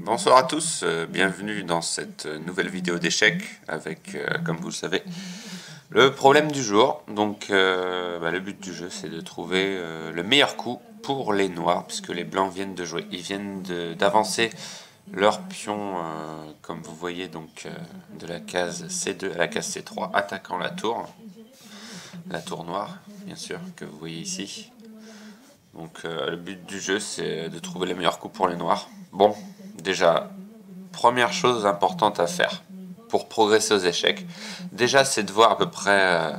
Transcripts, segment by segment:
Bonsoir à tous, bienvenue dans cette nouvelle vidéo d'échecs avec, comme vous le savez, le problème du jour. Donc le but du jeu c'est de trouver le meilleur coup pour les noirs, puisque les blancs viennent de jouer. Ils viennent d'avancer leur pion, comme vous voyez, donc de la case C2 à la case C3, attaquant la tour noire, bien sûr, que vous voyez ici. Donc le but du jeu c'est de trouver les meilleurs coups pour les noirs. Bon, déjà, première chose importante à faire pour progresser aux échecs, déjà c'est de voir à peu près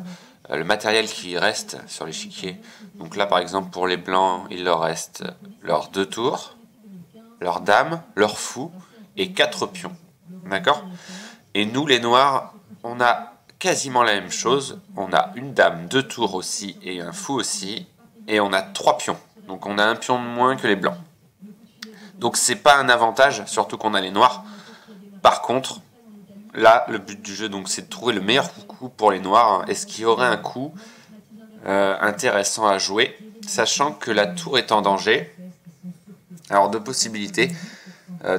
le matériel qui reste sur l'échiquier. Donc là par exemple pour les blancs, il leur reste leurs 2 tours, leur dame, leur fou et 4 pions. D'accord? Et nous les noirs, on a quasiment la même chose. On a une dame, 2 tours aussi et un fou aussi. Et on a 3 pions. Donc on a un pion de moins que les blancs. Donc c'est pas un avantage, surtout qu'on a les noirs. Par contre, là, le but du jeu, donc, c'est de trouver le meilleur coup pour les noirs. Est-ce qu'il y aurait un coup intéressant à jouer, sachant que la tour est en danger? Alors, deux possibilités.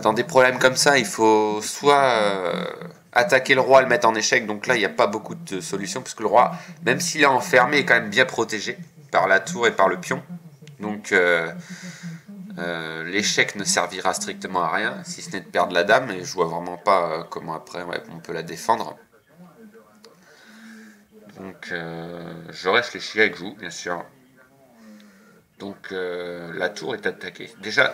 Dans des problèmes comme ça, il faut soit attaquer le roi et le mettre en échec. Donc là, il n'y a pas beaucoup de solutions, puisque le roi, même s'il est enfermé, est quand même bien protégé par la tour et par le pion. Donc l'échec ne servira strictement à rien, si ce n'est de perdre la dame, et je vois vraiment pas comment après on peut la défendre. Donc je réfléchis avec vous, bien sûr. Donc la tour est attaquée. Déjà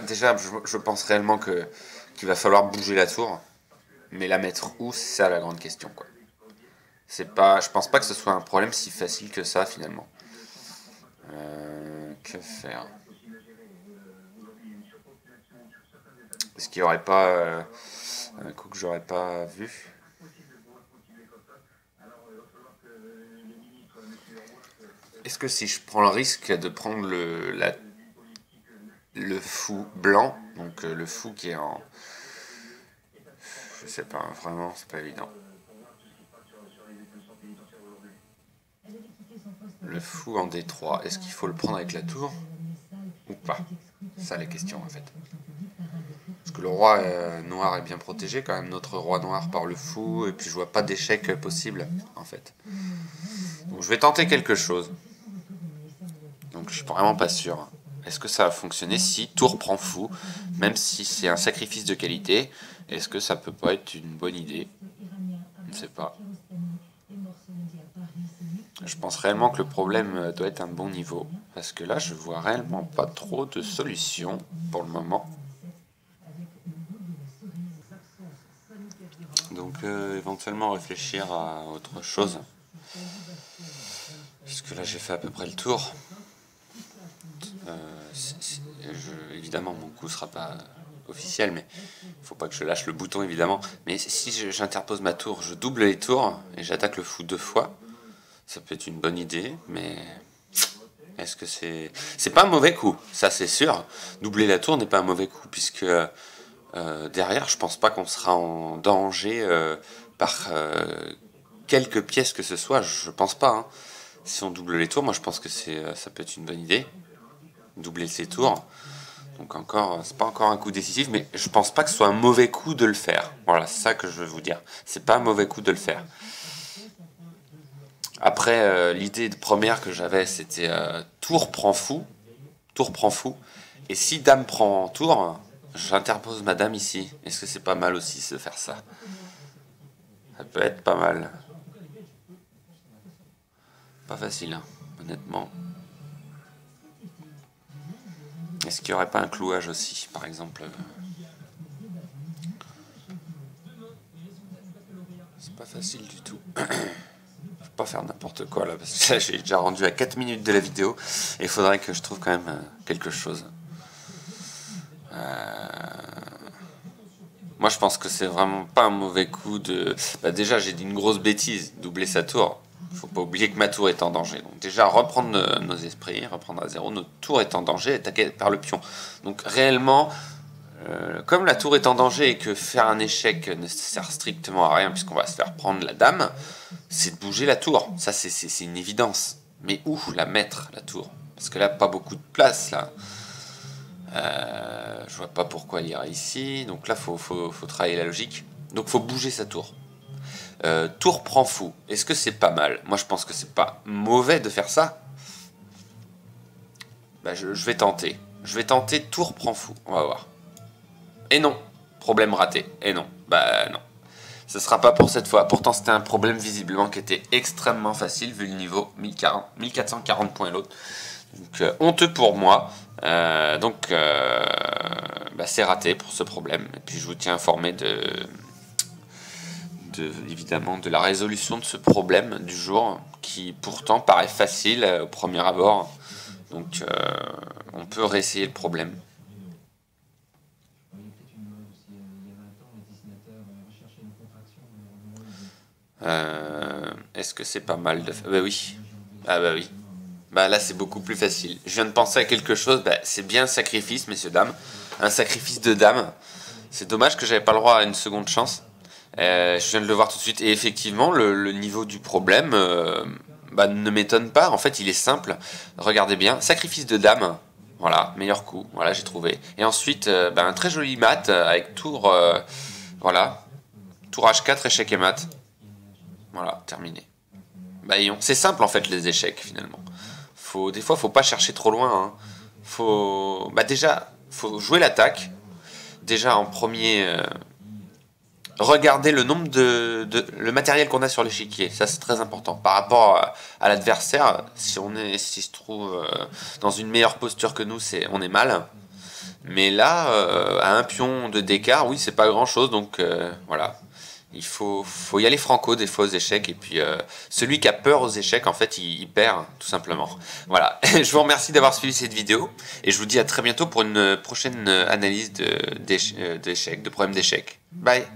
je pense réellement qu'il va falloir bouger la tour, mais la mettre où, c'est ça la grande question, quoi. Je pense pas que ce soit un problème si facile que ça finalement. Que faire? Est-ce qu'il n'y aurait pas un coup que j'aurais pas vu? Est-ce que si je prends le risque de prendre le fou blanc, donc le fou qui est en... Je sais pas, vraiment, c'est pas évident. Le fou en D3, est-ce qu'il faut le prendre avec la tour ou pas? C'est ça la question en fait. Parce que le roi noir est bien protégé quand même, notre roi noir par le fou, et puis je vois pas d'échec possible en fait. Donc je vais tenter quelque chose. Donc je suis vraiment pas sûr. Est-ce que ça va fonctionner si tour prend fou, même si c'est un sacrifice de qualité? Est-ce que ça peut pas être une bonne idée? Je ne sais pas. Je pense réellement que le problème doit être un bon niveau, parce que là je vois réellement pas trop de solutions pour le moment. Donc éventuellement réfléchir à autre chose. Parce que là j'ai fait à peu près le tour. Évidemment mon coup sera pas officiel, mais il faut pas que je lâche le bouton évidemment. Mais si j'interpose ma tour, je double les tours et j'attaque le fou 2 fois. Ça peut être une bonne idée, mais est-ce que c'est pas un mauvais coup? Ça c'est sûr. Doubler la tour n'est pas un mauvais coup, puisque derrière je pense pas qu'on sera en danger par quelques pièces que ce soit. Je pense pas, hein. Si on double les tours, moi je pense que ça peut être une bonne idée. Doubler ses tours. Donc encore, c'est pas encore un coup décisif, mais je pense pas que ce soit un mauvais coup de le faire. Voilà, c'est ça que je veux vous dire. C'est pas un mauvais coup de le faire. Après, l'idée première que j'avais, c'était tour prend fou. Tour prend fou. Et si dame prend tour, j'interpose ma dame ici. Est-ce que c'est pas mal aussi de faire ça? Ça peut être pas mal. Pas facile, hein, honnêtement. Est-ce qu'il n'y aurait pas un clouage aussi, par exemple? C'est pas facile du tout. Je peux pas faire n'importe quoi là, parce que là j'ai déjà rendu à 4 minutes de la vidéo, et il faudrait que je trouve quand même quelque chose. Moi je pense que c'est vraiment pas un mauvais coup de... déjà j'ai dit une grosse bêtise, doubler sa tour. Faut pas oublier que ma tour est en danger. Donc déjà reprendre nos esprits, reprendre à zéro, notre tour est en danger, attaquée par le pion. Donc réellement, comme la tour est en danger et que faire un échec ne sert strictement à rien puisqu'on va se faire prendre la dame, c'est de bouger la tour. Ça c'est une évidence. Mais où la mettre, la tour? Parce que là, pas beaucoup de place là. Je vois pas pourquoi il ira ici. Donc là, faut travailler la logique. Donc faut bouger sa tour. Tour prend fou. Est-ce que c'est pas mal? Moi, je pense que c'est pas mauvais de faire ça. Bah, je vais tenter. Je vais tenter tour prend fou. On va voir. Et non. Problème raté. Et non. Bah non. Ce sera pas pour cette fois. Pourtant, c'était un problème visiblement qui était extrêmement facile vu le niveau. 1440 points l'autre. Donc, honteux pour moi. Bah, c'est raté pour ce problème. Et puis, je vous tiens informé évidemment de la résolution de ce problème du jour qui pourtant paraît facile au premier abord. Donc, on peut réessayer le problème. Est-ce que c'est pas mal de faire? Bah oui. Ah bah oui. Bah là c'est beaucoup plus facile. Je viens de penser à quelque chose, bah, c'est bien un sacrifice, messieurs, dames. Un sacrifice de dames. C'est dommage que j'avais pas le droit à une seconde chance. Je viens de le voir tout de suite. Et effectivement, le niveau du problème bah, ne m'étonne pas. En fait, il est simple. Regardez bien. Sacrifice de dame. Voilà, meilleur coup. Voilà, j'ai trouvé. Et ensuite, bah, un très joli mat avec tour... voilà. Tour H4, échec et mat. Voilà, terminé. Bah, c'est simple en fait les échecs finalement. Des fois, faut pas chercher trop loin. Hein. Bah déjà, faut jouer l'attaque. Déjà en premier, regarder le nombre le matériel qu'on a sur l'échiquier. Ça c'est très important. Par rapport à l'adversaire, si se trouve dans une meilleure posture que nous, on est mal. Mais là, à un pion de d'écart, oui, c'est pas grand chose. Donc voilà. Il faut y aller franco des fois aux échecs. Et puis, celui qui a peur aux échecs, en fait, il perd, tout simplement. Voilà. Je vous remercie d'avoir suivi cette vidéo. Et je vous dis à très bientôt pour une prochaine analyse d'échecs, de problèmes d'échecs. Bye.